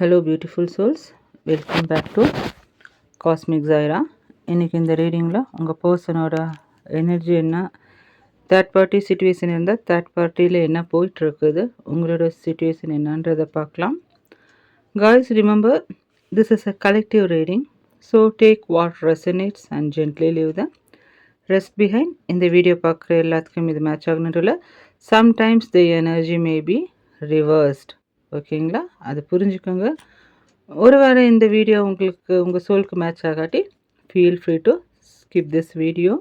Hello beautiful souls, welcome back to Cosmic Zaira. இன்னைக்கு இந்த ரீடிங்கில் உங்கள் பர்சனோட எனர்ஜி என்ன, தேர்ட் பார்ட்டி சுச்சுவேஷன் இருந்தால் தேர்ட் பார்ட்டியில் என்ன போயிட்டுருக்குது, உங்களோட சுச்சுவேஷன் என்னன்றதை பார்க்கலாம். Guys, remember this is a collective reading, so take what resonates and gently leave the rest behind. இந்த வீடியோ பார்க்குற எல்லாத்துக்கும் இது மேட்ச் ஆகணுன்றல sometimes the energy may be reversed. ஓகேங்களா, அது புரிஞ்சுக்கோங்க. ஒருவேளை இந்த வீடியோ உங்களுக்கு உங்கள் சோலுக்கு மேட்ச் ஆகாட்டி feel free to skip this video.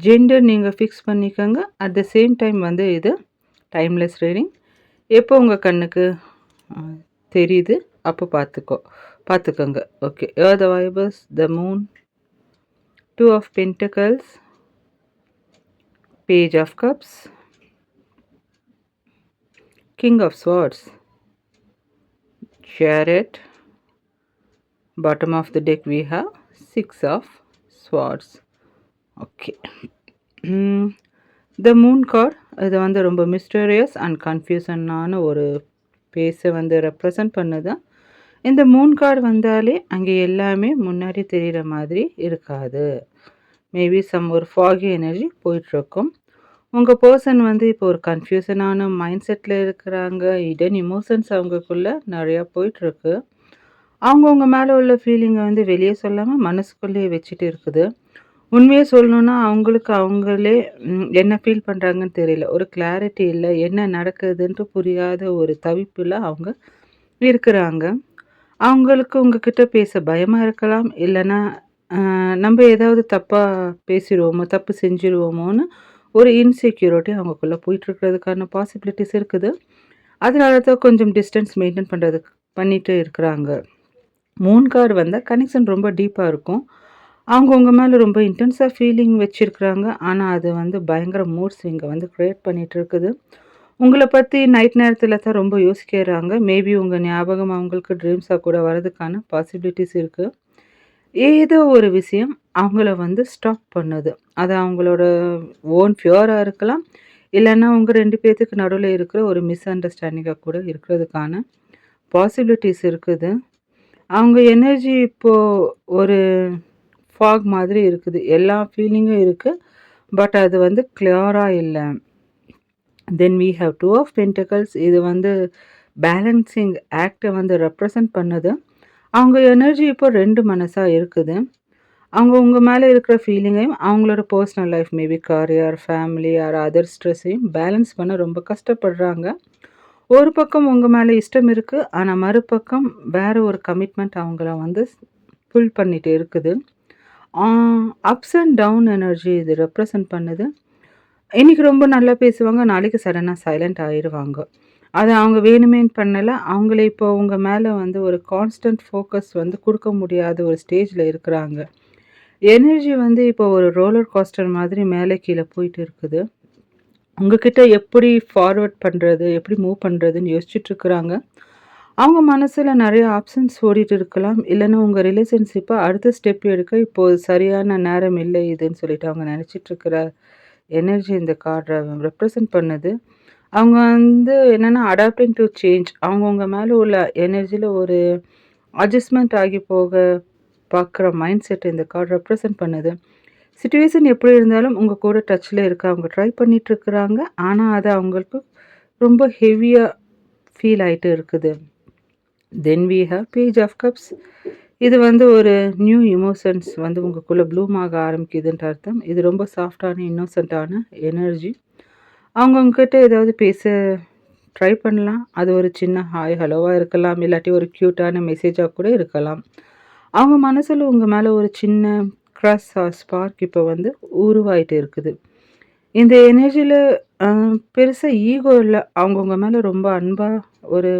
Gender நீங்கள் ஃபிக்ஸ் பண்ணிக்கோங்க. அட் த சேம் டைம் இது டைம்லெஸ் ரீடிங். எப்போ உங்கள் கண்ணுக்கு தெரியுது அப்போ பார்த்துக்கோங்க. Okay, the vipers, the moon, 2 of Pentacles, Page of Cups, King of Swords, Chariot. Bottom of the deck we have 6 of Swords. Okay. The Moon card இது ரொம்ப mysterious and கன்ஃபியூஷனான ஒரு பேஸை ரெப்ரசன்ட் பண்ணுது. இந்த மூன் கார்டு வந்தாலே அங்கே எல்லாமே முன்னாடி தெரிகிற மாதிரி இருக்காது. மேபி ஒரு ஃபாகி எனர்ஜி போயிட்டுருக்கும். உங்கள் பர்சன் இப்போ ஒரு கன்ஃபியூஷனான மைண்ட் செட்டில் இருக்கிறாங்க. இடன் இமோஷன்ஸ் அவங்களுக்குள்ளே நிறையா போயிட்டுருக்கு. அவங்கவுங்க மேலே உள்ள ஃபீலிங்கை வெளியே சொல்லாமல் மனசுக்குள்ளேயே வச்சுட்டு இருக்குது. உண்மையை சொல்லணுன்னா அவங்களே என்ன ஃபீல் பண்ணுறாங்கன்னு தெரியல. ஒரு கிளாரிட்டி இல்லை, என்ன நடக்குதுன்ட்டு புரியாத ஒரு தவிப்பில் அவங்க இருக்கிறாங்க. அவங்களுக்கு உங்ககிட்ட பேச பயமாக இருக்கலாம், இல்லைன்னா நம்ம ஏதாவது தப்பாக பேசிடுவோமோ, தப்பு செஞ்சிடுவோமோன்னு ஒரு இன்செக்யூரிட்டி அவங்களுக்குள்ளே போயிட்டுருக்கிறதுக்கான பாசிபிலிட்டிஸ் இருக்குது. அதனால தான் கொஞ்சம் டிஸ்டன்ஸ் மெயின்டைன் பண்ணிட்டு இருக்கிறாங்க. மூன் கார்டு வந்தால் கனெக்ஷன் ரொம்ப டீப்பாக இருக்கும். அவங்க உங்கள் மேலே ரொம்ப இன்டென்ஸாக ஃபீலிங் வச்சுருக்குறாங்க. ஆனால் அது பயங்கர மூட் ஸ்விங்கை க்ரியேட் பண்ணிகிட்டு இருக்குது. உங்களை பற்றி நைட் நேரத்தில் தான் ரொம்ப யோசிக்கிறாங்க. மேபி உங்கள் ஞாபகம் அவங்களுக்கு ட்ரீம்ஸாக கூட வர்றதுக்கான பாசிபிலிட்டிஸ் இருக்குது. ஏதோ ஒரு விஷயம் அவங்கள ஸ்டாப் பண்ணுது. அது அவங்களோட ஓன் ஃபியூராக இருக்கலாம், இல்லைன்னா உங்கள் 2 பேர்த்துக்கு நடுவில் இருக்கிற ஒரு மிஸ் அண்டர்ஸ்டாண்டிங்காக கூட இருக்கிறதுக்கான பாசிபிலிட்டிஸ் இருக்குது. அவங்க எனர்ஜி இப்போது ஒரு ஃபாக் மாதிரி இருக்குது. எல்லா ஃபீலிங்கும் இருக்குது, பட் அது கிளியராக இல்லை. தென் we have 2 of Pentacles. இது பேலன்சிங் ஆக்டை ரெப்ரசன்ட் பண்ணுது. அவங்க எனர்ஜி இப்போ 2 மனசாக இருக்குது. அவங்க உங்கள் மேலே இருக்கிற ஃபீலிங்கையும் அவங்களோட personal life, maybe career, family or other ஸ்ட்ரெஸ்ஸையும் பேலன்ஸ் பண்ண ரொம்ப கஷ்டப்படுறாங்க. ஒரு பக்கம் உங்கள் மேலே இஷ்டம் இருக்குது, ஆனால் மறுபக்கம் வேறு ஒரு கமிட்மெண்ட் அவங்கள ஃபுல் பண்ணிட்டு இருக்குது. அப்ஸ் அண்ட் டவுன் எனர்ஜி இது ரெப்ரசன்ட் பண்ணுது. இன்றைக்கி ரொம்ப நல்லா பேசுவாங்க, நாளைக்கு சடனாக சைலண்ட் ஆகிடுவாங்க. அதை அவங்க வேணுமேன்னு பண்ணலை. அவங்கள இப்போ உங்கள் மேலே ஒரு கான்ஸ்டன்ட் ஃபோக்கஸ் கொடுக்க முடியாத ஒரு ஸ்டேஜில் இருக்கிறாங்க. எனர்ஜி இப்போ ஒரு ரோலர் கோஸ்டர் மாதிரி மேலே கீழே போயிட்டு இருக்குது. உங்ககிட்ட எப்படி ஃபார்வர்ட் பண்ணுறது, எப்படி மூவ் பண்ணுறதுன்னு யோசிச்சுட்ருக்குறாங்க. அவங்க மனசில் நிறைய ஆப்ஷன்ஸ் ஓடிட்டு இருக்கலாம், இல்லைன்னா உங்கள் ரிலேஷன்ஷிப்பை அடுத்த ஸ்டெப் எடுக்க இப்போது சரியான நேரம் இல்லை இதுன்னு சொல்லிட்டு அவங்க நினச்சிட்ருக்கிற எனர்ஜி இந்த கார்டை ரெப்ரசன்ட் பண்ணுது. அவங்க என்னென்னா அடாப்டிங் டு சேஞ்ச். அவங்கவுங்க மேலே உள்ள எனர்ஜியில் ஒரு அட்ஜஸ்ட்மெண்ட் ஆகி போக பார்க்குற மைண்ட் செட் இந்த கார்டு ரெப்ரசன்ட் பண்ணுது. சிச்சுவேஷன் எப்படி இருந்தாலும் உங்கள் கூட டச்சில் இருக்க அவங்க ட்ரை பண்ணிகிட்ருக்குறாங்க. ஆனால் அது அவங்களுக்கு ரொம்ப ஹெவியாக ஃபீல் ஆகிட்டு இருக்குது. தென் we have Page of Cups. இது ஒரு நியூ இமோஷன்ஸ் உங்களுக்குள்ளே ப்ளூம் ஆக ஆரம்பிக்குதுன்ற அர்த்தம். இது ரொம்ப சாஃப்டான இன்னோசென்ட்டான எனர்ஜி. அவங்கக்கிட்ட ஏதாவது பேச ட்ரை பண்ணலாம். அது ஒரு சின்ன ஹாய் ஹலோவாக இருக்கலாம், இல்லாட்டி ஒரு க்யூட்டான மெசேஜாக கூட இருக்கலாம். அவங்க மனசில் உங்கள் மேலே ஒரு சின்ன க்ரஷ் ஆர் ஸ்பார்க் இப்போ உருவாயிட்டு இருக்குது. இந்த எனர்ஜியில் பெருசாக ஈகோ இல்லை. அவங்கவுங்க மேலே ரொம்ப அன்பாக ஒரு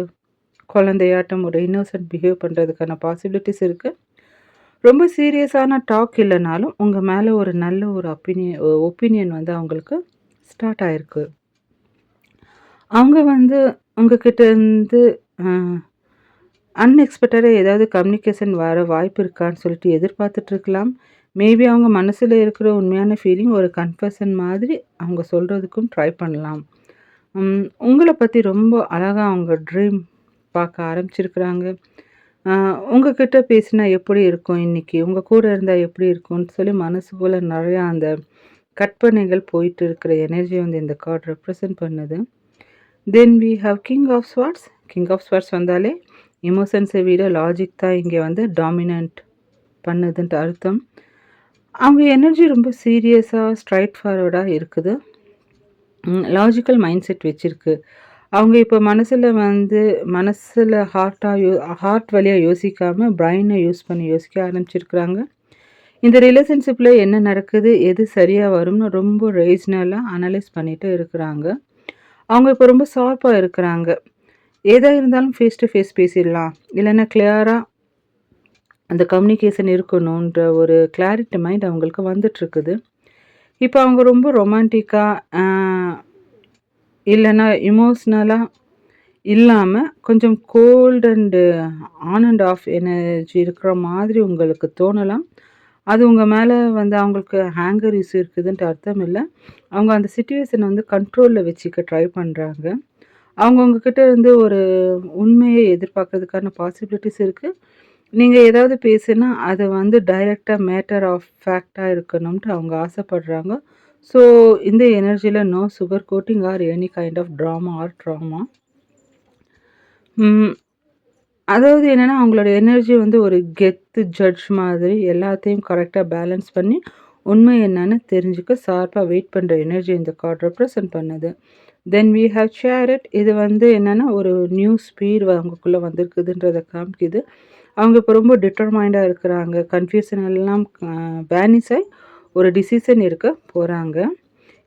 குழந்தையாட்டம் ஒரு இன்னோசென்ட் பிஹேவ் பண்ணுறதுக்கான பாசிபிலிட்டிஸ் இருக்குது. ரொம்ப சீரியஸான டாக் இல்லைனாலும் உங்கள் மேலே ஒரு நல்ல ஒரு ஒப்பீனியன் அவங்களுக்கு ஸ்டார்ட் ஆகிருக்கு. அவங்க உங்ககிட்டேருந்து அன்எக்ஸ்பெக்டடாக ஏதாவது கம்யூனிகேஷன் வர வாய்ப்பு இருக்கான்னு சொல்லிட்டு எதிர்பார்த்துட்ருக்கலாம். மேபி அவங்க மனசில் இருக்கிற உண்மையான ஃபீலிங் ஒரு கன்ஃபெஷன் மாதிரி அவங்க சொல்கிறதுக்கும் ட்ரை பண்ணலாம். உங்களை பற்றி ரொம்ப அழகாக அவங்க ட்ரீம் பார்க்க ஆரம்பிச்சிருக்கிறாங்க. உங்ககிட்ட பேசினா எப்படி இருக்கும் இன்னைக்கு? உங்க கூட இருந்தா எப்படி இருக்கும்ன்னு சொல்லி மனசுக்குள்ள நெறையா அந்த கற்பனைகள் போயிட்டு இருக்கிற எனர்ஜி வந்து இந்த கார்ட் ரெப்ரசன்ட் பண்ணுது. Then we have king of swords. King of swords வந்தாலே எமோஷன்ஸை விட லாஜிக் தான் இங்கே வந்து டாமினன்ட் பண்ணுதுன்ட்டு அர்த்தம். அவங்க எனர்ஜி ரொம்ப சீரியஸா, ஸ்ட்ரெய்ட் ஃபார்வர்டா இருக்குது. லாஜிக்கல் மைண்ட் செட் வச்சிருக்கு. அவங்க இப்போ மனசுல ஹார்ட் வழியா யோசிக்காம பிரைன யூஸ் பண்ணி யோசிக்க ஆரம்பிச்சிருக்கிறாங்க. இந்த ரிலேஷன்ஷிப்ல என்ன நடக்குது, எது சரியா வரும்னு ரொம்ப ரீசனலா அனலைஸ் பண்ணிட்டு இருக்கிறாங்க. அவங்க இப்போ ரொம்ப ஷார்ப்பா இருக்கிறாங்க. எதா இருந்தாலும் ஃபேஸ் டு ஃபேஸ் பேசிடலாம். இல்லைன்னா கிளியரா அந்த கம்யூனிகேஷன் இருக்கணுன்ற ஒரு கிளாரிட்டி மைண்ட் அவங்களுக்கு வந்துட்டுருக்குது. இப்போ அவங்க ரொம்ப ரொமான்டிக்கா இல்லைன்னா எமோஷ்னலா இல்லாம, கொஞ்சம் cold and on and off energy இருக்கிற மாதிரி உங்களுக்கு தோணலாம். அது உங்க மேல வந்து அவங்களுக்கு ஹேங்கர் இஷ்யூ இருக்குதுன்ட்டு அர்த்தம் இல்ல. அவங்க அந்த சிச்சுவேஷன வந்து கண்ட்ரோல்ல வச்சுக்க ட்ரை பண்றாங்க. அவங்க உங்ககிட்ட இருந்து ஒரு உண்மைய எதிர்பார்க்கறதுக்கான பாசிபிலிட்டீஸ் இருக்கு. நீங்க ஏதாவது பேசுனா, அது வந்து டைரக்ட்டா மேட்டர் ஆஃப் ஃபேக்ட்டா இருக்கணும்ன்ட்டு அவங்க ஆசைப்படுறாங்க. ஸோ, இந்த எனர்ஜில no sugar coating or any kind of drama or drama. ம். அதாவது என்னன்னா, அவங்களோட எனர்ஜி வந்து ஒரு கெத்து ஜட்ஜ் மாதிரி எல்லாத்தையும் கரெக்ட்டா பேலன்ஸ் பண்ணி, உண்மை என்னன்னு தெரிஞ்சுக்க ஷார்ப்பா வெயிட் பண்ற எனர்ஜி இந்த கார்ட் ரெப்ரசன்ட் பண்ணுது. Then we have chariot. இது வந்து என்னன்னா, ஒரு நியூ ஸ்பீட் அவங்களுக்குள்ள வந்திருக்குதுன்றத காமிக்குது. அவங்க இப்போ ரொம்ப டிட்டர்மைண்டா இருக்கிறாங்க. கன்ஃப்யூஷன் எல்லாம் வேனிஷ் ஆயி ஒரு டிசிஷன் எடுக்க போறாங்க.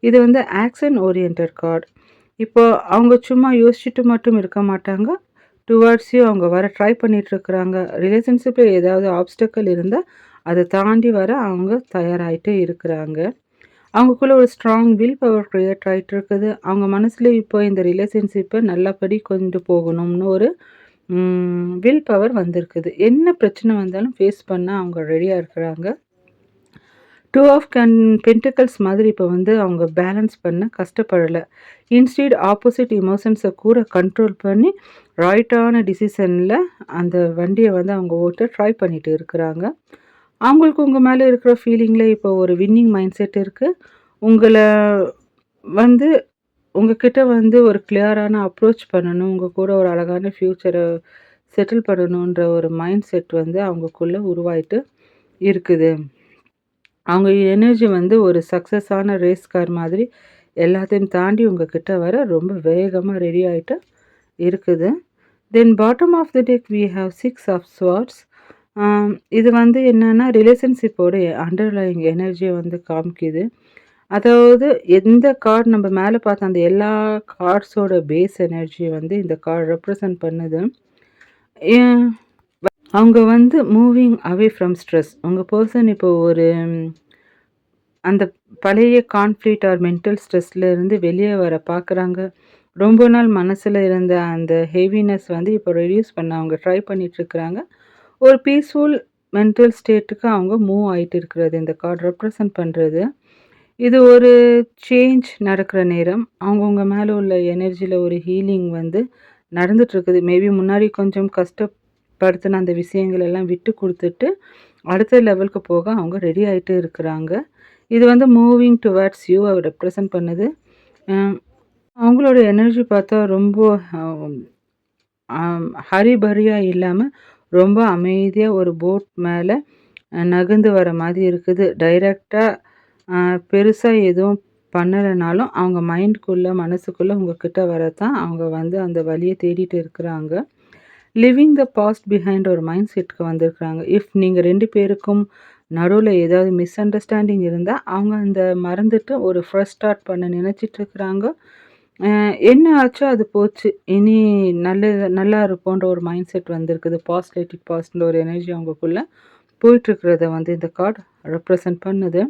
இது வந்து ஆக்ஷன் ஓரியன்டட் கார்ட். இப்போ அவங்க சும்மா யோசிச்சுட்டு மட்டும் இருக்க மாட்டாங்க. டுவார்ட்ஸ் யூ அவங்க வர ட்ரை பண்ணிட்டு இருக்கிறாங்க. ரிலேஷன்ஷிப்ல ஏதாவது ஆப்ஸ்டக்கிள் இருந்தா, அத தாண்டி வர அவங்க தயாராயிட்டே இருக்கிறாங்க. அவங்களுக்குள்ள ஒரு ஸ்ட்ராங் வில் பவர் கிரியேட் ஆயிட்டு இருக்குது. அவங்க மனசுல இப்போ இந்த ரிலேஷன்ஷிப்ப நல்லபடி கொண்டு போகணும்னு ஒரு வில் பவர் வந்திருக்குது. என்ன பிரச்சனை வந்தாலும் ஃபேஸ் பண்ண அவங்க ரெடியா இருக்கிறாங்க. டூ ஆஃப் பென்டிகல்ஸ் மாதிரி இப்போ வந்து அவங்க பேலன்ஸ் பண்ண கஷ்டப்படல. இன்ஸ்டீட் ஆப்போசிட் எமோஷன்ஸை கூட கண்ட்ரோல் பண்ணி ரைட்டான டிசிஷனில் அந்த வண்டியை வந்து அவங்க ஓட்ட ட்ரை பண்ணிட்டு இருக்கிறாங்க. அவங்களுக்கு உங்கள் மேலே இருக்கிற ஃபீலிங்கில் இப்போ ஒரு வின்னிங் மைண்ட் செட் இருக்குது. உங்களை வந்து உங்ககிட்ட வந்து ஒரு கிளியரான அப்ரோச் பண்ணணும், உங்கள் கூட ஒரு அழகான ஃப்யூச்சரை செட்டில் பண்ணணுன்ற ஒரு மைண்ட் செட் வந்து அவங்களுக்குள்ளே உருவாயிட்டு இருக்குது. அவங்க எனர்ஜி வந்து ஒரு சக்ஸஸான ரேஸ் கார் மாதிரி எல்லாத்தையும் தாண்டி உங்ககிட்ட வர ரொம்ப வேகமா ரெடி ஆயிட்டு இருக்குது. Then bottom of the deck we have 6 of swords. இது வந்து என்னன்னா ரிலேஷன்ஷிப்போட அண்டர்லைங் எனர்ஜியை வந்து காமிக்குது. அதாவது எந்த கார்ட் நம்ம மேலே பார்த்த அந்த எல்லா கார்ட்ஸோட பேஸ் எனர்ஜி வந்து இந்த கார்ட் ரெப்ரசன்ட் பண்ணுது. அவங்க வந்து மூவிங் அவே ஃப்ரம் ஸ்ட்ரெஸ். உங்கள் பர்சன் இப்போ ஒரு அந்த பழைய கான்ஃப்ளிக்ட் ஆர் மென்டல் ஸ்ட்ரெஸ்லேருந்து வெளியே வர பார்க்குறாங்க. ரொம்ப நாள் மனசில் இருந்த அந்த ஹெவினஸ் வந்து இப்போ ரெடியூஸ் பண்ண அவங்க ட்ரை பண்ணிகிட்ருக்குறாங்க. ஒரு பீஸ்ஃபுல் மென்டல் ஸ்டேட்டுக்கு அவங்க மூவ் ஆகிட்டு இருக்கிறது இந்த கார்டு ரெப்ரசன்ட் பண்ணுறது. இது ஒரு சேஞ்ச் நடக்கிற நேரம். அவங்கவுங்க மேலே உள்ள எனர்ஜியில் ஒரு ஹீலிங் வந்து நடந்துகிட்ருக்குது. மேபி முன்னாடி கொஞ்சம் கஷ்டப்படுத்தின அந்த விஷயங்கள் எல்லாம் விட்டு கொடுத்துட்டு அடுத்த லெவலுக்கு போக அவங்க ரெடி ஆகிட்டு இருக்கிறாங்க. இது வந்து மூவிங் டுவர்ட்ஸ் யூ ரெப்ரசன்ட் பண்ணுது. அவங்களோட எனர்ஜி பார்த்தா ரொம்ப ஹரிபரியாக இல்லாமல் ரொம்ப அமைதியாக ஒரு போட் மேலே நகர்ந்து வர மாதிரி இருக்குது. டைரெக்டாக பெருசாக எதுவும் பண்ணலைனாலும் அவங்க மைண்டுக்குள்ளே மனசுக்குள்ளே உங்ககிட்ட வரத்தான் அவங்க வந்து அந்த வழியை தேடிட்டு இருக்கிறாங்க. லிவிங் த பாஸ்ட் பிஹைண்ட் ஒரு மைண்ட் செட்டுக்கு வந்திருக்கிறாங்க. இஃப் நீங்கள் 2 பேருக்கும் நடுவில் ஏதாவது மிஸ் அண்டர்ஸ்டாண்டிங் இருந்தால் அவங்க அந்த மறந்துட்டு ஒரு ஃப்ரெஷ் ஸ்டார்ட் பண்ண நினச்சிட்ருக்குறாங்க. என்ன ஆச்சோ அது போச்சு, இனி நல்லா இருப்போன்ற ஒரு மைண்ட் செட் வந்திருக்குது. பாஸ்ட் லெட் இட் பாஸ்ட்ன்ற ஒரு எனர்ஜி அவங்களுக்குள்ளே போயிட்டுருக்கிறத வந்து இந்த கார்டு ரெப்ரசன்ட் பண்ணுது.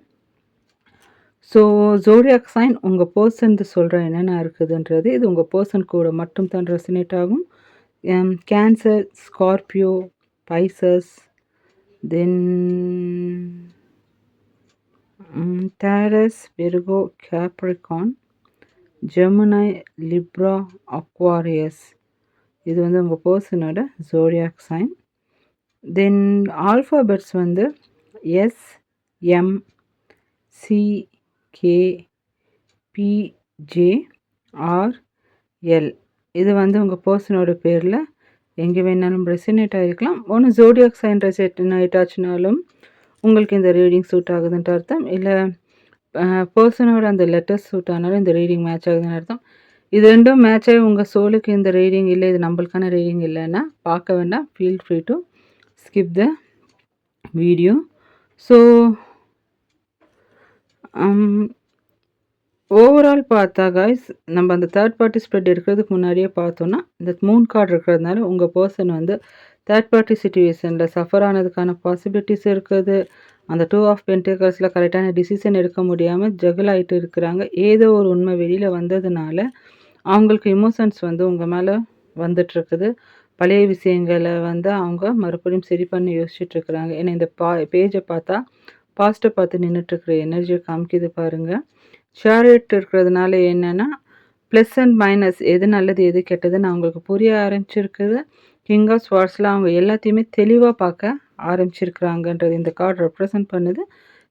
ஸோ ஜோடியாக் சைன் உங்கள் பர்சன்து சொல்கிற என்னென்ன இருக்குதுன்றது இது உங்கள் பர்சன் கூட மட்டும் தான் ரெசனேட் ஆகும். Cancer, Scorpio, Pisces, then Taurus, Virgo, Capricorn, Gemini, Libra, Aquarius. இது வந்து உங்கள் பர்சனோட ஜோடியாக் சைன். தென் ஆல்ஃபாபெட்ஸ் வந்து S, M, C, K, P, J, R, L. இது வந்து உங்கள் பர்சனோட பேரில் எங்கே வேணாலும் ரெசினேட் ஆகிருக்கலாம். ஒன்று ஜோடியாக் சைன் ரெசினேட் ஆச்சுனாலும் உங்களுக்கு இந்த ரீடிங் சூட் ஆகுதுன்ட்டு அர்த்தம். இல்லை பர்சனோட அந்த லெட்டர்ஸ் சூட் ஆனாலும் இந்த ரீடிங் மேட்ச் ஆகுதுன்னு அர்த்தம். இது ரெண்டும் மேட்ச் ஆகி உங்கள் சோலுக்கு இந்த ரீடிங் இல்லை, இது நம்மளுக்கான ரீடிங் இல்லைன்னா பார்க்க வேண்டாம். Feel free to skip the video. So overall பார்த்தா காய்ஸ், நம்ம அந்த தேர்ட் பார்ட்டி ஸ்ப்ரெட் எடுக்கிறதுக்கு முன்னாடியே பார்த்தோன்னா, இந்த மூன் கார்டு இருக்கிறதுனால உங்கள் பர்சன் வந்து தேர்ட் பார்ட்டி சிச்சுவேஷனில் சஃபர் ஆனதுக்கான பாசிபிலிட்டிஸ் இருக்குது. அந்த 2 ஆஃப் பென்டக்கல்ஸில் கரெக்டான டிசிஷன் எடுக்க முடியாமல் ஜகிள் ஆகிட்டு இருக்கிறாங்க. ஏதோ ஒரு உண்மை வெளியில் வந்ததுனால அவங்களுக்கு இமோஷன்ஸ் வந்து உங்கள் மேலே வந்துட்டுருக்குது. பழைய விஷயங்களை வந்து அவங்க மறுபடியும் சரி பண்ணி யோசிச்சுட்ருக்குறாங்க. ஏன்னா இந்த பேஜை பார்த்தா பாஸ்ட்டை பார்த்து நின்றுட்டுருக்குற எனர்ஜியை காமிக்குது பாருங்கள். ஷேரேட் இருக்கிறதுனால என்னென்னா ப்ளஸ் அண்ட் மைனஸ், எது நல்லது எது கெட்டதுன்னு அவங்களுக்கு புரிய ஆரம்பிச்சிருக்குது. கிங் ஆஃப் ஸ்வார்ட்ஸில் அவங்க எல்லாத்தையுமே தெளிவாக பார்க்க ஆரம்பிச்சிருக்கிறாங்கன்றது இந்த கார்டு ரெப்ரசன்ட் பண்ணுது.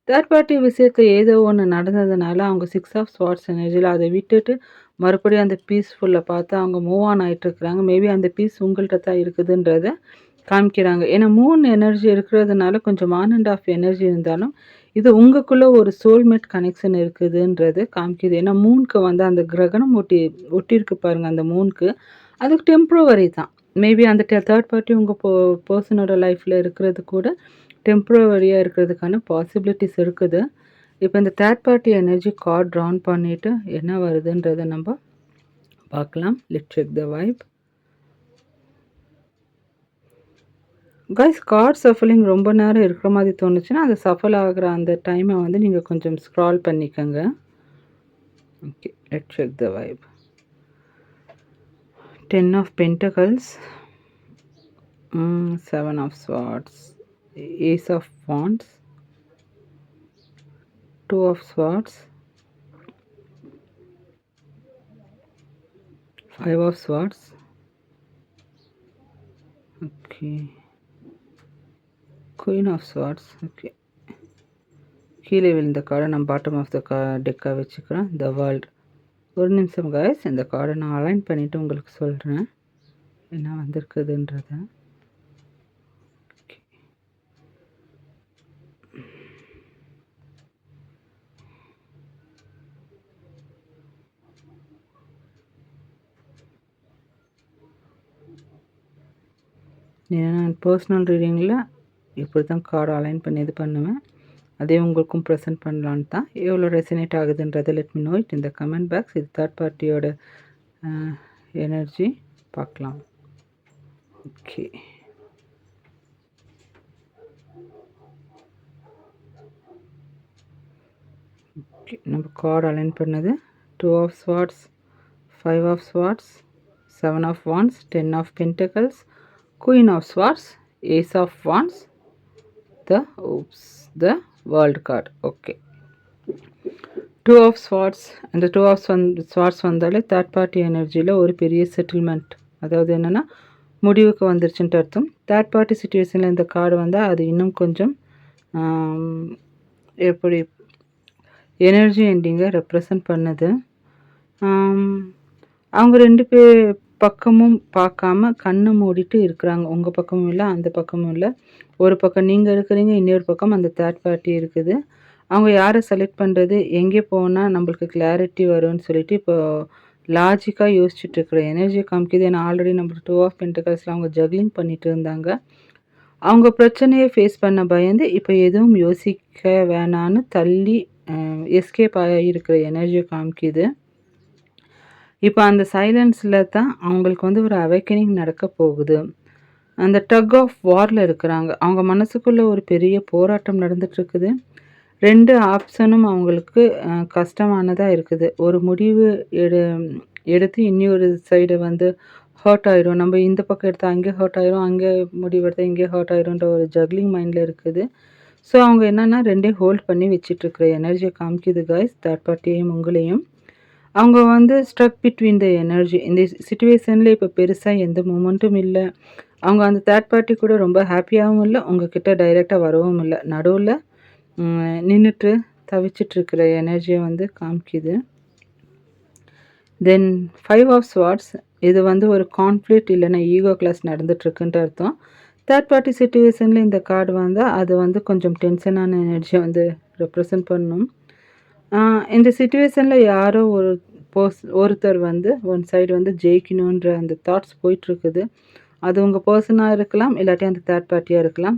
தேர்ட் பார்ட்டி விஷயத்தில் ஏதோ ஒன்று நடந்ததுனால அவங்க 6 ஆஃப் ஸ்வார்ட்ஸ் எனர்ஜியில் அதை விட்டுட்டு மறுபடியும் அந்த பீஸ்ஃபுல்லை பார்த்து அவங்க மூவ் ஆன் ஆகிட்டுருக்குறாங்க. மேபி அந்த பீஸ் உங்கள்கிட்ட தான் இருக்குதுன்றத காமிக்கிறாங்க. ஏன்னா மூன் எனர்ஜி இருக்கிறதுனால கொஞ்சம் ஆன் அண்ட் ஆஃப் எனர்ஜி இருந்தாலும் இது உங்களுக்குள்ளே ஒரு சோல்மேட் கனெக்ஷன் இருக்குதுன்றது காமிக்குது. ஏன்னா மூனுக்கு வந்து அந்த கிரகணம் ஒட்டியிருக்கு பாருங்கள். அந்த மூனுக்கு அதுக்கு டெம்ப்ரவரி தான். மேபி அந்த தேர்ட் பார்ட்டி உங்கள் பர்சனோட லைஃப்பில் இருக்கிறது கூட டெம்ப்ரவரியாக இருக்கிறதுக்கான பாசிபிலிட்டிஸ் இருக்குது. இப்போ இந்த third party energy card drawn பண்ணிவிட்டு என்ன வருதுன்றதை நம்ம பார்க்கலாம். Let's check the vibe. Guys, card shuffling ரொம்ப நேரம் இருக்கிற மாதிரி தோணுச்சுன்னா அது சஃபல் ஆகிற அந்த டைமை வந்து நீங்கள் கொஞ்சம் ஸ்க்ரால் பண்ணிக்கோங்க. Okay, let's check the vibe. 10 of pentacles, 7 of swords, ace of wands, 2 of swords, 5 of swords. Okay, queen of swords. Okay, கீழே விழுந்த கார்டை நான் பாட்டம் ஆஃப் த டெக்காக வச்சுக்கிறேன். The world. ஒரு நிமிஷம் காய்ஸ், இந்த கார்டை நான் அலைன் பண்ணிவிட்டு உங்களுக்கு சொல்கிறேன் என்ன வந்திருக்குதுன்றத. ஏன்னா நான் பர்சனல் ரீடிங்கில் இப்படி தான் கார்டு அலைன் பண்ணி இது பண்ணுவேன். அதே உங்களுக்கும் ப்ரெசென்ட் பண்ணலான்னு தான். எவ்வளோ ரெசினேட் ஆகுதுன்றதை லெட் மீ நோ இட் இந்த கமெண்ட் பாக்ஸ். இது தேர்ட் பார்ட்டியோட எனர்ஜி பார்க்கலாம். ஓகே, ஓகே, நம்ம கார்டு அலைன் பண்ணது 2 of swords, 5 of swords, 7 of wands, 10 of pentacles, queen of swords, ace of wands, the world card. Okay, 2 of swords. அந்த 2 of swords வந்தாலே third party எனர்ஜியில் ஒரு பெரிய செட்டில்மெண்ட், அதாவது என்னென்னா முடிவுக்கு வந்துருச்சுன்ட்டு அர்த்தம். தேர்ட் பார்ட்டி சிச்சுவேஷனில் இந்த கார்டு வந்தால் அது இன்னும் கொஞ்சம் எப்படி எனர்ஜி எண்டிங்கை ரெப்ரசன்ட் பண்ணுது. அவங்க 2 பக்கமும் பார்க்காம கண்ணை மூடிட்டு இருக்கிறாங்க. உங்கள் பக்கமும் இல்லை, அந்த பக்கமும் இல்லை. ஒரு பக்கம் நீங்கள் இருக்கிறீங்க, இன்னொரு பக்கம் அந்த தேர்ட் பார்ட்டி இருக்குது. அவங்க யாரை செலக்ட் பண்ணுறது, எங்கே போனால் நம்மளுக்கு கிளாரிட்டி வரும்னு சொல்லிட்டு இப்போ லாஜிக்காக யோசிச்சுட்ருக்குற எனர்ஜி காமிக்குது. ஏன்னா ஆல்ரெடி நம்ம 2 ஆஃப் பென்டகல்ஸில் அவங்க ஜக்லிங் பண்ணிட்டு இருந்தாங்க. அவங்க பிரச்சனையை ஃபேஸ் பண்ண பயந்து இப்போ எதுவும் யோசிக்க வேணான்னு தள்ளி எஸ்கேப் ஆகியிருக்கிற எனர்ஜி காமிக்குது. இப்போ அந்த சைலன்ஸில் தான் அவங்களுக்கு வந்து ஒரு அவேக்கனிங் நடக்க போகுது. அந்த டக் ஆஃப் வாரில் இருக்கிறாங்க. அவங்க மனசுக்குள்ளே ஒரு பெரிய போராட்டம் நடந்துகிட்ருக்குது. 2 ஆப்ஷனும் அவங்களுக்கு கஷ்டமானதாக இருக்குது. ஒரு முடிவு எடுத்து இன்னொரு சைடு வந்து ஹர்ட் ஆயிரும். நம்ம இந்த பக்கம் எடுத்தால் அங்கே ஹர்ட் ஆயிரும், அங்கே முடிவு எடுத்தால் இங்கே ஹர்ட் ஆயிரும்ன்ற ஒரு ஜக்லிங் மைண்டில் இருக்குது. ஸோ அவங்க என்னென்னா 2 ஹோல்ட் பண்ணி வச்சிட்ருக்கிற எனர்ஜியை காமிக்குது காய்ஸ், தேர்ட் பார்ட்டியையும் உங்களையும். அவங்க வந்து ஸ்ட்ரக் பிட்வீன் த எனர்ஜி. இந்த சிச்சுவேஷன்ல இப்போ பெருசா எந்த மூமெண்ட்டும் இல்ல. அவங்க அந்த தேர்ட் பார்ட்டி கூட ரொம்ப ஹேப்பியாவும் இல்ல. உங்ககிட்ட டைரக்ட்டா வரவும் இல்ல. நடுவுல நின்னுட்டு தவிச்சிட்டு இருக்கிற எனர்ஜிய வந்து காமிக்குது. தென் 5 ஆஃப் ஸ்வார்ட்ஸ் இது வந்து ஒரு கான்ஃப்ளிக்ட் இல்லன்னா ஈகோ கிளாஷ் நடந்துட்டுருக்குன்ட்டு அர்த்தம். தேர்ட் பார்ட்டி சிச்சுவேஷன்ல இந்த கார்டு வந்தா, அது வந்து கொஞ்சம் டென்ஷனான எனர்ஜிய வந்து ரெப்ரசன்ட் பண்ணும். இந்த சிச்சுவேஷன்ல யாரோ ஒருத்தர் வந்து ஒன் சைடு வந்து ஜெயிக்கணுன்ற அந்த தாட்ஸ் போயிட்டுருக்குது. அது உங்க பெர்சனா இருக்கலாம், இல்லாட்டி அந்த தேர்ட் பார்ட்டியா இருக்கலாம்.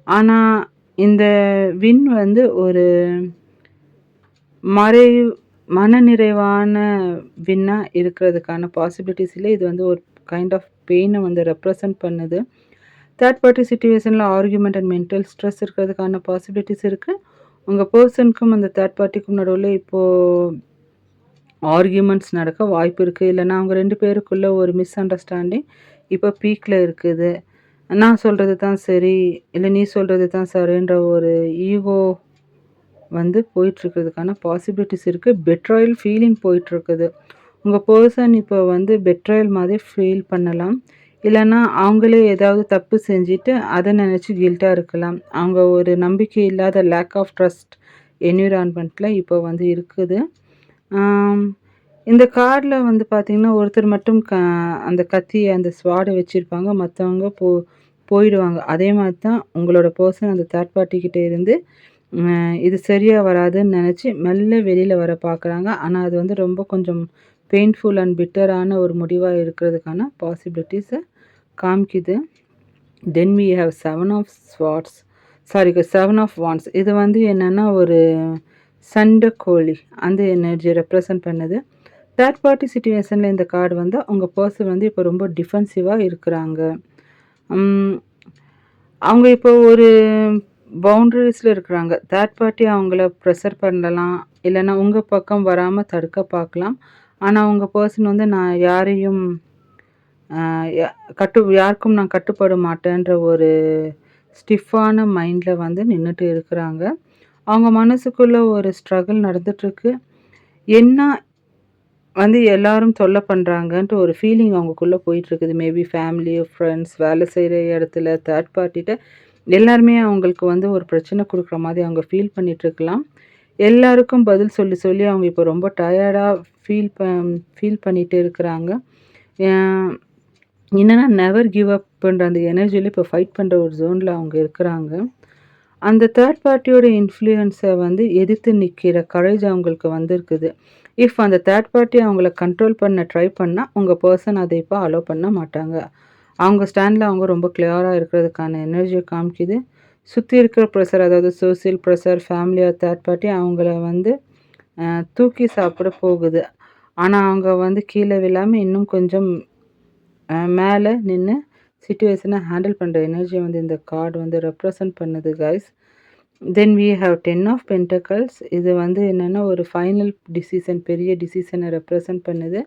ஆனா, இந்த வின் வந்து ஒரு மறை மனநிறைவான வின்னா இருக்கிறதுக்கான பாசிபிலிட்டிஸ் இல்ல. இது வந்து ஒரு கைண்ட் ஆஃப் பெயின வந்து ரெப்ரசன்ட் பண்ணுது. தேர்ட் பார்ட்டி சிச்சுவேஷன்ல ஆர்கியூமெண்ட் அண்ட் மென்டல் ஸ்ட்ரெஸ் இருக்கிறதுக்கான பாசிபிலிட்டிஸ் இருக்கு. உங்க பெர்சனுக்கும் அந்த தேர்ட் பார்ட்டிக்கும் நடுவுல இப்போ ஆர்கியூமெண்ட்ஸ் நடக்க வாய்ப்பு இருக்கு. இல்லன்னா அவங்க 2 பேருக்குள்ள ஒரு மிஸ் அண்டர்ஸ்டாண்டிங் இப்போ பீக்ல இருக்குது. நான் சொல்றது தான் சரி, இல்ல நீ சொல்றது தான் சரின்ற ஒரு ஈகோ வந்து போயிட்டுருக்கிறதுக்கான பாசிபிலிட்டிஸ் இருக்கு. பெட்ராயல் ஃபீலிங் போயிட்டுருக்குது. உங்க பெர்சன் இப்போ வந்து பெட்ராயல் மாதிரி ஃபீல் பண்ணலாம். இல்லன்னா அவங்களே ஏதாவது தப்பு செஞ்சுட்டு அத நினைச்சு கில்ட்டா இருக்கலாம். அவங்க ஒரு நம்பிக்கை இல்லாத லேக் ஆஃப் ட்ரஸ்ட் என்விரான்மென்ட்ல இப்போ வந்து இருக்குது. ஆம், இந்த கார்ட்ல வந்து பார்த்தீங்கன்னா, ஒருத்தர் மட்டும் அந்த கத்தி, அந்த ஸ்வார்ட வச்சிருப்பாங்க. மத்தவங்க போயிடுவாங்க. அதே மாரி தான் உங்களோட பெர்சன் அந்த தேர்ட் பார்ட்டி கிட்ட இருந்து இது சரியா வராதுன்னு நெனச்சு மெல்ல வெளில வர பார்க்குறாங்க. ஆனா, அது வந்து ரொம்ப கொஞ்சம் பெயின்ஃபுல் அண்ட் பிட்டரான ஒரு முடிவா இருக்கிறதுக்கான பாசிபிலிட்டீஸ காமிக்குது. Then we have 7 of swords. 7 of wands. இது வந்து என்னன்னா, ஒரு சண்டைக்கோழி அந்த எனர்ஜிய ரெப்ரசன்ட் பண்ணுது. தேர்ட் பார்ட்டி சிச்சுவேஷன்ல இந்த கார்டு வந்தா, உங்க பெர்சன் வந்து இப்போ ரொம்ப டிஃபென்சிவா இருக்கிறாங்க. அவங்க இப்போ ஒரு பவுண்டரிஸ்ல இருக்கிறாங்க. தேர்ட் பார்ட்டி அவங்கள ப்ரெஷர் பண்ணலாம். இல்லன்னா உங்க பக்கம் வராம தடுக்க பார்க்கலாம். ஆனா, உங்க பெர்சன் வந்து நான் யாரையும் அ ய யாருக்கும் நான் கட்டுப்பட மாட்டேன்ற ஒரு ஸ்டிஃப்பான மைண்ட்ல வந்து நின்னுட்டு இருக்கிறாங்க. அவங்க மனசுக்குள்ள ஒரு ஸ்ட்ரகிள் நடந்துட்டுருக்கு. என்ன வந்து எல்லாரும் தொல்ல பண்றாங்கன்ட்டு ஒரு ஃபீலிங் அவங்களுக்குள்ள போயிட்டுருக்குது. மேபி ஃபேமிலி, ஃப்ரெண்ட்ஸ், வேலை செய்ற இடத்துல, தேர்ட் பார்ட்டிட்ட எல்லாருமே அவங்களுக்கு வந்து ஒரு பிரச்சனை குடுக்குற மாதிரி அவங்க ஃபீல் பண்ணிட்டுருக்கலாம். எல்லாருக்கும் பதில் சொல்லி சொல்லி அவங்க இப்போ ரொம்ப டயர்டா ஃபீல் பண்ணிட்டு இருக்கிறாங்க. அ என்னன்னா நெவர் கிவ் அப்ன்ற அந்த எனர்ஜில இப்போ ஃபைட் பண்ற ஒரு ஜோன்ல அவங்க இருக்கிறாங்க. அந்த தேர்ட் பார்ட்டியோட இன்ஃப்ளூயன்ஸ வந்து எதிர்த்து நிக்கிற கரேஜ் அவங்களுக்கு வந்திருக்குது. இஃப் அந்த தேர்ட் பார்ட்டி அவங்கள கண்ட்ரோல் பண்ண ட்ரை பண்ணா, உங்க பெர்சன் அத இப்ப அலோவ் பண்ண மாட்டாங்க. அவங்க ஸ்டாண்ட்ல அவங்க ரொம்ப கிளியரா இருக்கிறதுக்கான எனர்ஜிய காமிக்குது. சுத்தி இருக்கிற ப்ரெஷர், அதாவது social pressure, family or third party அவங்கள வந்து தூக்கி சாப்பிட போகுது. ஆனா, அவங்க வந்து கீழ விழாம இன்னும் கொஞ்சம் மேல நின்னு சிச்சுவேஷன ஹேண்டில் பண்ற எனர்ஜிய வந்து இந்த கார்ட் வந்து ரெப்ரசன்ட் பண்ணுது guys. Then we have 10 of pentacles. இது வந்து என்னன்னா, ஒரு ஃபைனல் டிசிஷன், பெரிய டிசிஷன ரெப்ரசன்ட் பண்ணுது.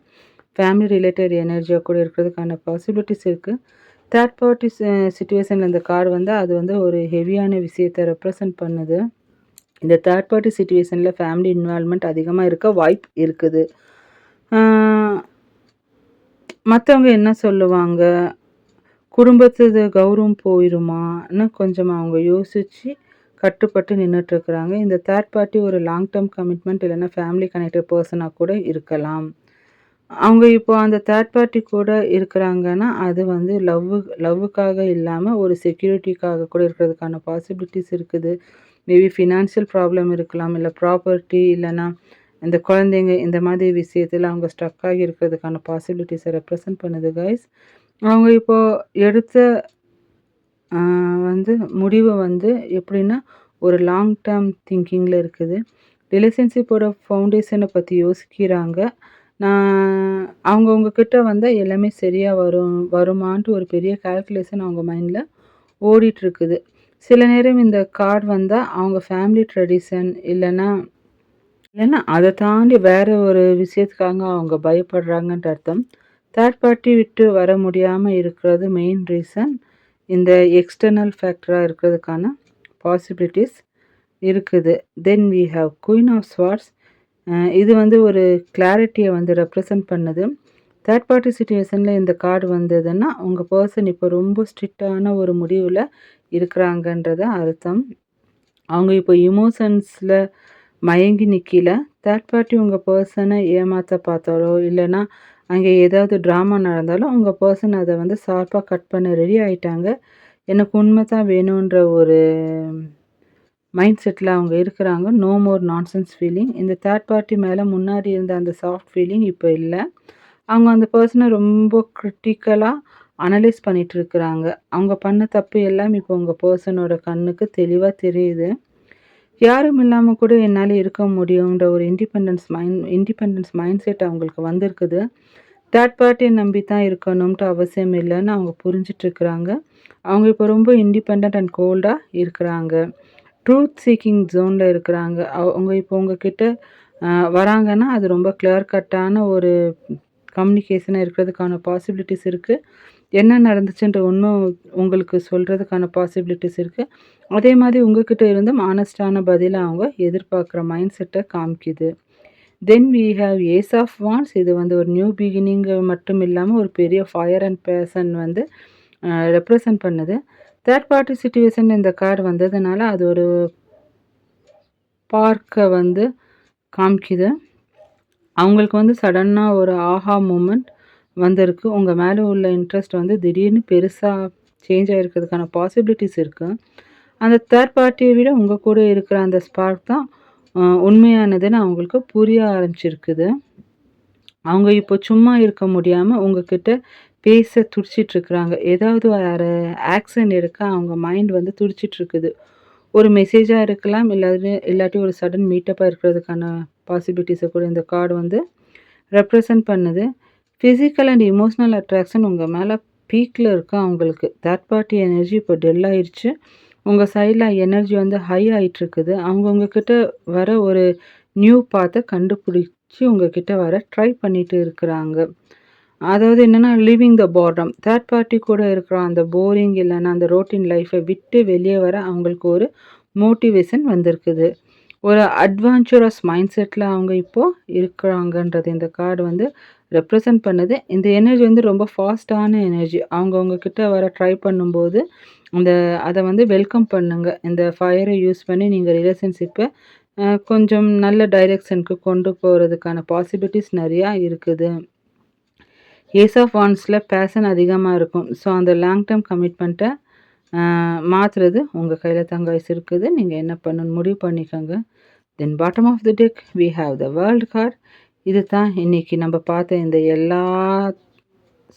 ஃபேமிலி ரிலேட்டட் எனர்ஜியா கூட இருக்கிறதுக்கான பாசிபிலிட்டிஸ் இருக்கு. தேர்ட் பார்ட்டி சிச்சுவேஷன்ல இந்த கார்டு வந்தா, அது வந்து ஒரு ஹெவியான விஷயத்த ரெப்ரசன்ட் பண்ணுது. இந்த தேர்ட் பார்ட்டி சிச்சுவேஷன்ல ஃபேமிலி இன்வால்வ்மென்ட் அதிகமா இருக்க வாய்ப்பு இருக்குது. ஆ மத்தவங்க என்ன சொல்லுவாங்க? குடும்பத்துது கௌரவம் போயிருமான்னு கொஞ்சம் அவங்க யோசிச்சு கட்டுப்பட்டு நின்னுட்டுருக்குறாங்க. இந்த தேர்ட் பார்ட்டி ஒரு லாங் டெர்ம் கமிட்மெண்ட் இல்லன்னா ஃபேமிலி கனெக்டட் பெர்சனா கூட இருக்கலாம். அவங்க இப்போ அந்த தேர்ட் பார்ட்டி கூட இருக்கிறாங்கன்னா, அது வந்து லவ்வுக்காக இல்லாம ஒரு செக்யூரிட்டிக்காக கூட இருக்கிறதுக்கான பாசிபிலிட்டிஸ் இருக்குது. மேபி ஃபினான்ஷியல் ப்ராப்ளம் இருக்கலாம். இல்ல ப்ராப்பர்ட்டி இல்லன்னா இந்த குழந்தைங்க இந்த மாதிரி விஷயத்துல அவங்க ஸ்ட்ரக் ஆகி இருக்கிறதுக்கான பாசிபிலிட்டிஸ ரெப்ரசன்ட் பண்ணுது காய்ஸ். அவங்க இப்போ எடுத்த அ வந்து முடிவு வந்து எப்படின்னா, ஒரு லாங் டெர்ம் திங்கிங்ல இருக்குது. ரிலேஷன்ஷிப்போட ஃபவுண்டேஷன பத்தி யோசிக்கிறாங்க. நான் அவங்க உங்ககிட்ட வந்தா எல்லாமே சரியா வருமான்ட்டு ஒரு பெரிய கால்குலேஷன் அவங்க மைண்ட்ல ஓடிட்டுருக்குது. சில நேரம் இந்த கார்ட் வந்தா அவங்க ஃபேமிலி ட்ரெடிஷன் இல்லன்னா அத தாண்டி வேற ஒரு விஷயத்துக்காக அவங்க பயப்படுறாங்கன்ட்டு அர்த்தம். தேர்ட் பார்ட்டி விட்டு வர முடியாம இருக்கிறது மெயின் ரீசன். இந்த எக்ஸ்டர்னல் ஃபேக்டரா இருக்கிறதுக்கான பாசிபிலிட்டிஸ் இருக்குது. Then we have queen of swords. இது வந்து ஒரு கிளாரிட்டிய வந்து ரெப்ரசன்ட் பண்ணுது. தேர்ட் பார்ட்டி சிச்சுவேஷன்ல இந்த கார்டு வந்ததுன்னா, உங்க பெர்சன் இப்போ ரொம்ப ஸ்ட்ரிக்ட்டான ஒரு முடிவுல இருக்கிறாங்கன்றது அர்த்தம். அவங்க இப்போ எமோஷன்ஸ்ல மயங்கி நிக்கல. தேர்ட் பார்ட்டி உங்க பெர்சன ஏமாத்த பார்த்தாலோ, இல்லன்னா அங்க ஏதாவது ட்ராமா நடந்தாலும், உங்க பெர்சன் அத வந்து ஷார்ப்பா கட் பண்ண ரெடி ஆயிட்டாங்க. எனக்கு உண்ம தான் வேணுன்ற ஒரு மைண்ட் செட்ல அவங்க இருக்கிறாங்க. No more nonsense feeling. இந்த தேர்ட் பார்ட்டி மேல முன்னாடி இருந்த அந்த சாஃப்ட் ஃபீலிங் இப்ப இல்ல. அவங்க அந்த பெர்சன ரொம்ப கிரிட்டிக்கலா அனலைஸ் பண்ணிட்டு இருக்கிறாங்க. அவங்க பண்ண தப்பு எல்லாம் இப்போ உங்க பெர்சனோட கண்ணுக்கு தெளிவா தெரியுது. யாரும் இல்லாம கூட என்னால இருக்க முடியும்ன்ற ஒரு இண்டிபெண்டன்ஸ் மைண்ட் செட் அவங்களுக்கு வந்திருக்குது. தேர்ட் பார்ட்டிய நம்பி தான் இருக்கணும்ன்ட்டு அவசியம் இல்லன்னு அவங்க புரிஞ்சுட்டு இருக்கிறாங்க. அவங்க இப்போ ரொம்ப இண்டிபெண்டன்ட் அண்ட் கோல்டா இருக்கிறாங்க. ட்ரூத் சீக்கிங் ஜோன்ல இருக்கிறாங்க. அவங்க இப்போ உங்ககிட்ட வராங்கன்னா, அது ரொம்ப கிளியர் கட்டான ஒரு கம்யூனிகேஷனா இருக்கிறதுக்கான பாசிபிலிட்டிஸ் இருக்கு. என்ன நடந்துச்சுன்ற உண்மை உங்களுக்கு சொல்றதுக்கான பாசிபிலிட்டிஸ் இருக்கு. அதே மாதிரி உங்ககிட்ட இருந்தும் ஹானஸ்ட்டான பதில அவங்க எதிர்பார்க்குற மைண்ட் செட்ட காமிக்குது. Then we have ace of wands. இது வந்து ஒரு நியூ பிகினிங் மட்டும் இல்லாம ஒரு பெரிய ஃபயர் அண்ட் பேஷன் வந்து ரெப்ரசன்ட் பண்ணுது. தேர்ட் பார்ட்டி சிச்சுவேஷன் இந்த கார்டு வந்ததுனால, அது ஒரு பார்க்க வந்து காமிக்குது. அவங்களுக்கு வந்து சடனா ஒரு ஆஹா மூமெண்ட் வந்திருக்கு. உங்க மேல உள்ள இன்ட்ரெஸ்ட் வந்து திடீர்னு பெருசா சேஞ்ச் ஆயிருக்கிறதுக்கான பாசிபிலிட்டிஸ் இருக்கு. அந்த தேர்ட் பார்ட்டிய விட உங்க கூட இருக்கிற அந்த ஸ்பார்க் தான் உண்மையானதுன்னு அவங்களுக்கு புரிய ஆரம்பிச்சிருக்குது. அவங்க இப்போ சும்மா இருக்க முடியாம உங்ககிட்ட பேச துடிச்சிட்டு இருக்கிறாங்க. ஏதாவது வேற ஆக்ஷன் எடுக்க அவங்க மைண்ட் வந்து துடிச்சிட்டு இருக்குது. ஒரு மெசேஜா இருக்கலாம், இல்லாட்டி ஒரு சடன் மீட்டப்பா இருக்கிறதுக்கான பாசிபிலிட்டிஸ கூட இந்த கார்டு வந்து ரெப்ரசன்ட் பண்ணுது. ஃபிசிக்கல் அண்ட் எமோஷனல் அட்ராக்ஷன் உங்க மேல பீக்ல இருக்கு அவங்களுக்கு. தேர்ட் பார்ட்டி எனர்ஜி இப்போ டல் ஆயிருச்சு. உங்க சைட்ல எனர்ஜி வந்து ஹை ஆயிட்டு இருக்குது. அவங்க உங்ககிட்ட வர ஒரு நியூ பாத்த கண்டுபிடிச்சு உங்ககிட்ட வர ட்ரை பண்ணிட்டு இருக்கிறாங்க. அதாவது என்னன்னா, லிவிங் த பார்டம். தேர்ட் பார்ட்டி கூட இருக்கிற அந்த போரிங் இல்லன்னா அந்த ரொட்டீன் லைஃப்ப விட்டு வெளிய வர அவங்களுக்கு ஒரு மோட்டிவேஷன் வந்திருக்குது. ஒரு அட்வென்ச்சரஸ் மைண்ட் செட்ல அவங்க இப்போ இருக்கிறாங்கன்றது இந்த கார்டு வந்து ரெப்ரசன்ட் பண்ணுது. இந்த எனர்ஜி வந்து ரொம்ப ஃபாஸ்ட்டான எனர்ஜி. அவங்க உங்ககிட்ட வர ட்ரை பண்ணும்போது, அத வந்து வெல்கம் பண்ணுங்க. இந்த ஃபயர யூஸ் பண்ணி நீங்க ரிலேஷன்ஷிப்ப கொஞ்சம் நல்ல டைரக்ஷனுக்கு கொண்டு போறதுக்கான பாசிபிலிட்டிஸ் நெறையா இருக்குது. ஏஸ் ஆஃப் வாண்ட்ஸ்ல பேஷன் அதிகமா இருக்கும். ஸோ அந்த லாங் டெர்ம் கமிட்மெண்ட்ட மாத்துறது உங்க கையில தான் கைஸ் இருக்குது. நீங்க என்ன பண்ணணும்னு முடிவு பண்ணிக்கோங்க. Then bottom of the deck we have the world card. இது தான் இன்னைக்கு நம்ம பார்த்த இந்த எல்லா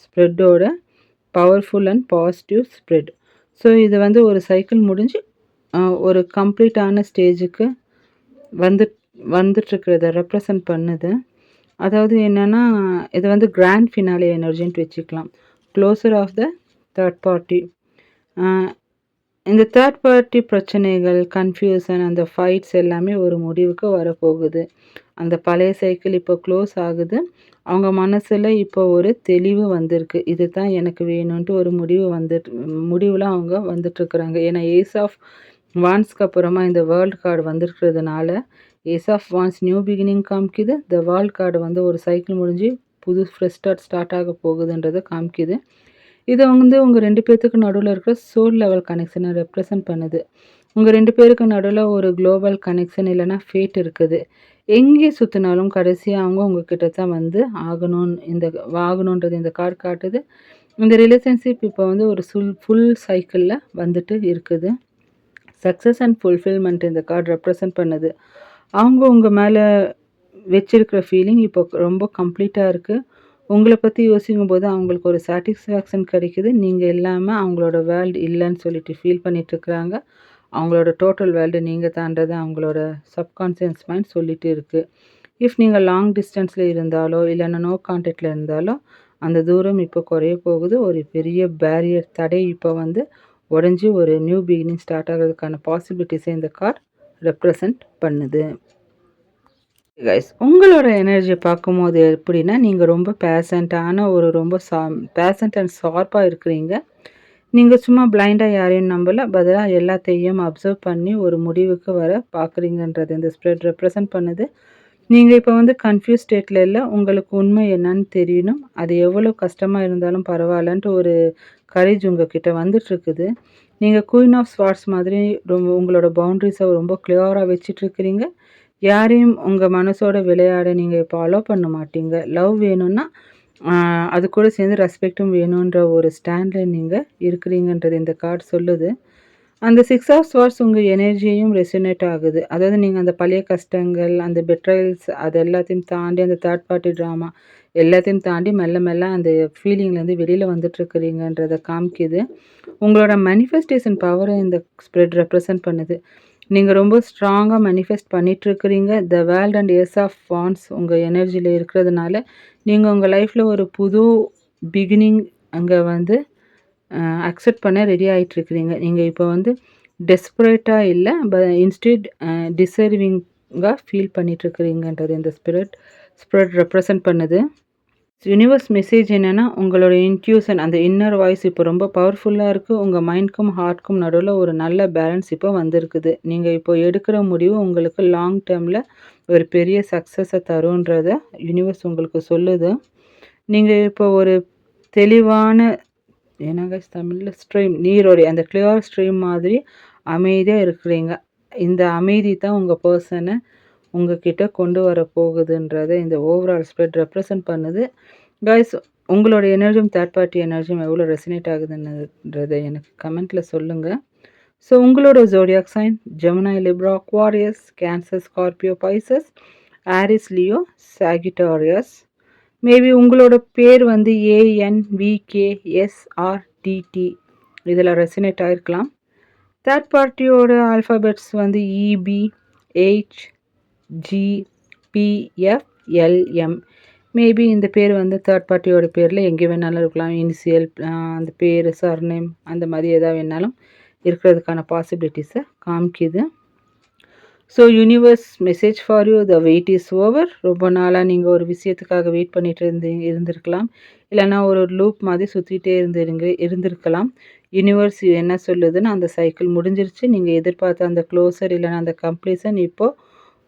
ஸ்ப்ரெட்டோட powerful and positive spread. So இது வந்து ஒரு சைக்கிள் முடிஞ்சு ஒரு கம்ப்ளீட்டான ஸ்டேஜுக்கு வந்து வந்துட்டுருக்கிறத ரெப்ரசன்ட் பண்ணுது. அதாவது என்னன்னா, இது வந்து கிராண்ட் ஃபினாலே எனர்ஜின்ட்டு வச்சுக்கலாம். Closure of the third party. இந்த தேர்ட் பார்ட்டி பிரச்சனைகள், கன்ஃப்யூஷன், அந்த ஃபைட்ஸ் எல்லாமே ஒரு முடிவுக்கு வரப்போகுது. அந்த பழைய சைக்கிள் இப்போ க்ளோஸ் ஆகுது. அவங்க மனசுல இப்போ ஒரு தெளிவு வந்திருக்கு. இதுதான் எனக்கு வேணுன்ட்டு ஒரு முடிவுல அவங்க வந்துட்டுருக்குறாங்க. ஏன்னா ஏஸ் ஆஃப் வாண்ட்ஸ்க்கு அப்புறமா இந்த வேர்ல்ட் கார்டு வந்திருக்கிறதுனால, ace of wands new beginning காமிக்குது. த வேர்ல்ட் கார்டு வந்து ஒரு சைக்கிள் முடிஞ்சு புது ஃப்ரெஷ் ஸ்டார்ட் ஆக போகுதுன்றத காமிக்குது. இது வந்து உங்க 2 பேத்துக்கு நடுவுல இருக்கிற சோல் லெவல் கனெக்ஷன ரெப்ரசன்ட் பண்ணுது. உங்க 2 பேருக்கு நடுவுல ஒரு குளோபல் கனெக்ஷன் இல்லன்னா ஃபேட் இருக்குது. எங்கே சுத்துனாலும் கடைசியா அவங்க உங்ககிட்ட தான் வந்து ஆகணுன்றது இந்த கார்டு காட்டுது. இந்த ரிலேஷன்ஷிப் இப்போ வந்து ஒரு ஃபுல் சைக்கிள்ல வந்துட்டு இருக்குது. சக்ஸஸ் அண்ட் ஃபுல்ஃபில்மெண்ட் இந்த கார்டு ரெப்ரசன்ட் பண்ணுது. அவங்க உங்க மேல வச்சிருக்கிற ஃபீலிங் இப்போ ரொம்ப கம்ப்ளீட்டா இருக்கு. உங்கள பத்தி யோசிக்கும்போது அவங்களுக்கு ஒரு சாட்டிஸ்ஃபேக்ஷன் கிடைக்குது. நீங்க இல்லாம அவங்களோட வேர்ல்ட் இல்லன்னு சொல்லிட்டு ஃபீல் பண்ணிட்டுருக்குறாங்க. அவங்களோட டோட்டல் வேர்ல்டு நீங்க தான்றத அவங்களோட சப்கான்ஷியஸ் மைண்ட் சொல்லிட்டு இருக்கு. இஃப் நீங்க லாங் டிஸ்டன்ஸ்ல இருந்தாலோ, இல்லன்னா நோ கான்டாக்ட்ல இருந்தாலோ, அந்த தூரம் இப்போ குறைய போகுது. ஒரு பெரிய பேரியர் தடை இப்போ வந்து உடைஞ்சு ஒரு நியூ பிகினிங் ஸ்டார்ட் ஆகுறதுக்கான பாசிபிலிட்டிஸை இந்த கார்டு ரெப்ரசன்ட் பண்ணுது. கைஸ், உங்களோட எனர்ஜியை பார்க்கும்போது எப்படின்னா, நீங்கள் ரொம்ப பேஷண்ட்டான ரொம்ப பேஷண்ட் அண்ட் ஷார்ப்பாக இருக்கிறீங்க. நீங்கள் சும்மா பிளைண்டாக யாரையும் நம்பல, பதிலாக எல்லாத்தையும் அப்சர்வ் பண்ணி ஒரு முடிவுக்கு வர பார்க்குறீங்கன்றது இந்த ஸ்ப்ரெட் ரெப்ரசன்ட் பண்ணுது. நீங்க இப்ப வந்து கன்ஃப்யூஸ் ஸ்டேட்ல இல்ல. உங்களுக்கு உண்மை என்னன்னு தெரியணும். அது எவ்வளோ கஷ்டமா இருந்தாலும் பரவாயில்லன்ட்டு ஒரு கரேஜ் உங்ககிட்ட வந்துட்டுருக்குது. நீங்க குயின் ஆஃப் ஸ்வார்ட்ஸ் மாதிரி உங்களோட பவுண்டரீஸ ரொம்ப கிளியரா வச்சுட்டுருக்கிறீங்க. யாரையும் உங்க மனசோட விளையாட நீங்க இப்போ அலோ பண்ண மாட்டீங்க. லவ் வேணும்னா, அ அது கூட சேர்ந்து ரெஸ்பெக்ட்டும் வேணுன்ற ஒரு ஸ்டாண்ட்ல நீங்க இருக்கிறீங்கன்றது இந்த கார்ட் சொல்லுது. அந்த 6 ஆஃப் ஸ்வார்ட்ஸ் உங்க எனர்ஜியையும் ரெசனேட் ஆகுது. அதாவது நீங்க அந்த பழைய கஷ்டங்கள், அந்த பெட்ரயல்ஸ் அது எல்லாத்தையும் தாண்டி அந்த தேர்ட் பார்ட்டி ட்ராமா எல்லாத்தையும் தாண்டி மெல்ல மெல்ல அந்த ஃபீலிங்லேருந்து வெளியில வந்துட்டுருக்கிறீங்கன்றத காமிக்குது. உங்களோட மேனிஃபெஸ்டேஷன் பவர இந்த ஸ்ப்ரெட் ரெப்ரசன்ட் பண்ணுது. நீங்க ரொம்ப ஸ்ட்ராங்கா மேனிஃபெஸ்ட் பண்ணிட்டுருக்கிறீங்க. The world and ace of wands உங்க எனர்ஜில இருக்கிறதுனால, நீங்க உங்க லைஃப்ல ஒரு புது பிகினிங் அங்க வந்து அக்செப்ட் பண்ண ரெடி ஆயிட்டுருக்கிறீங்க. நீங்க இப்போ வந்து டெஸ்பரேட்டா இல்ல. இன்ஸ்டெட் டிசர்விங்கா ஃபீல் பண்ணிட்டுருக்கிறீங்கன்றது இந்த ஸ்பிரிட் ரெப்ரசன்ட் பண்ணுது. யுனிவர்ஸ் மெசேஜ் என்னன்னா, உங்களோட இன்ட்யூஷன் அந்த இன்னர் வாய்ஸ் இப்போ ரொம்ப பவர்ஃபுல்லா இருக்கு. உங்க மைண்ட்க்கும், ஹார்ட்க்கும் நடுவுல ஒரு நல்ல பேலன்ஸ் இப்போ வந்திருக்குது. நீங்க இப்போ எடுக்கிற முடிவு உங்களுக்கு லாங் டெர்ம்ல ஒரு பெரிய சக்சஸ தரும்ன்றத யுனிவர்ஸ் உங்களுக்கு சொல்லுது. நீங்க இப்போ ஒரு தெளிவான என்னங்க தமிழ்ல ஸ்ட்ரீம் நீரோடை அந்த கிளியர் ஸ்ட்ரீம் மாதிரி அமைதியா இருக்கிறீங்க. இந்த அமைதி தான் உங்க பெர்சன உங்ககிட்ட கொண்டு வர போகுதுன்றத இந்த ஓவரால் ஸ்ப்ரெட் ரெப்ரசன்ட் பண்ணுது. காய்ஸ் உங்களோட எனர்ஜியும் தேர்ட் பார்ட்டி எனர்ஜியும் எவ்வளோ ரெசனேட் ஆகுதுன்றத எனக்கு கமெண்ட்ல சொல்லுங்க. ஸோ உங்களோட zodiac sign Gemini, Libra, Aquarius, Cancer, Scorpio, Pisces, Aries, Leo, Sagittarius. Maybe உங்களோட பேர் வந்து ANVKSRTT இதில் ரெசனேட் ஆகிருக்கலாம். தேர்ட் பார்ட்டியோட ஆல்ஃபாபெட்ஸ் வந்து EBHGPFLM. மேபி இந்த பேர் வந்து தேர்ட் பார்ட்டியோட பேரில் எங்கே வேணாலும் இருக்கலாம். இனிஷியல் அந்த பேர் சர்நேம் அந்த மாதிரி எதாவது வேணாலும் இருக்கிறதுக்கான பாசிபிலிட்டிஸை காமிக்குது. So universe message for you the wait is over. ரொம்ப நாளாக நீங்கள் ஒரு விஷயத்துக்காக வெயிட் பண்ணிட்டு இருந்திருக்கலாம். இல்லைனா ஒரு லூப் மாதிரி சுற்றிட்டே இருந்திருக்கலாம். யூனிவர்ஸ் என்ன சொல்லுதுன்னு அந்த சைக்கிள் முடிஞ்சிருச்சு. நீங்கள் எதிர்பார்த்த அந்த க்ளோசர் இல்லைனா அந்த கம்ப்ளீஷன் இப்போது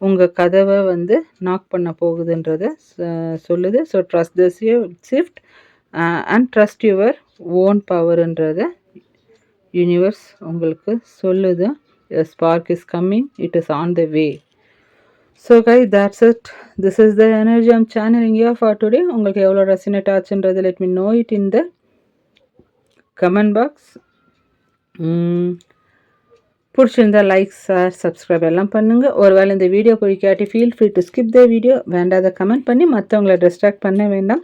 உங்கள் கதவை வந்து நாக் பண்ண போகுதுன்றத சொல்லுது. So trust the shift and trust your own பவர்ன்றத யூனிவர்ஸ் உங்களுக்கு சொல்லுது. A spark is coming. It is on the way. So guys, that's it. This is the energy I'm channeling here for today. உங்களுக்கு எவ்வளோ resonate ஆச்சுன்றது let me know it in the comment box. பிடிச்சிருந்தா like, share, subscribe எல்லாம் பண்ணுங்கள். ஒருவேளை இந்த video பிடிக்காட்டி feel free to skip the video. வேண்டாத கமெண்ட் பண்ணி மற்றவங்களை டிஸ்ட்ராக்ட் பண்ண வேண்டாம்.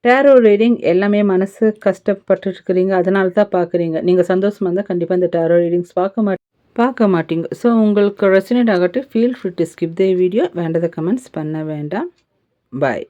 டேரோ ரீடிங் எல்லாமே மனசு கஷ்டப்பட்டுருக்கிறீங்க, அதனால தான் பார்க்குறீங்க. நீங்கள் சந்தோஷமாக இருந்தால் கண்டிப்பாக இந்த டேரோ ரீடிங்ஸ் பார்க்க மாட்டீங்க. ஸோ உங்களுக்கு ரெசினேட் ஆகட்டும். Feel free to skip the video. வேண்டதை கமெண்ட்ஸ் பண்ண வேண்டாம். பாய்.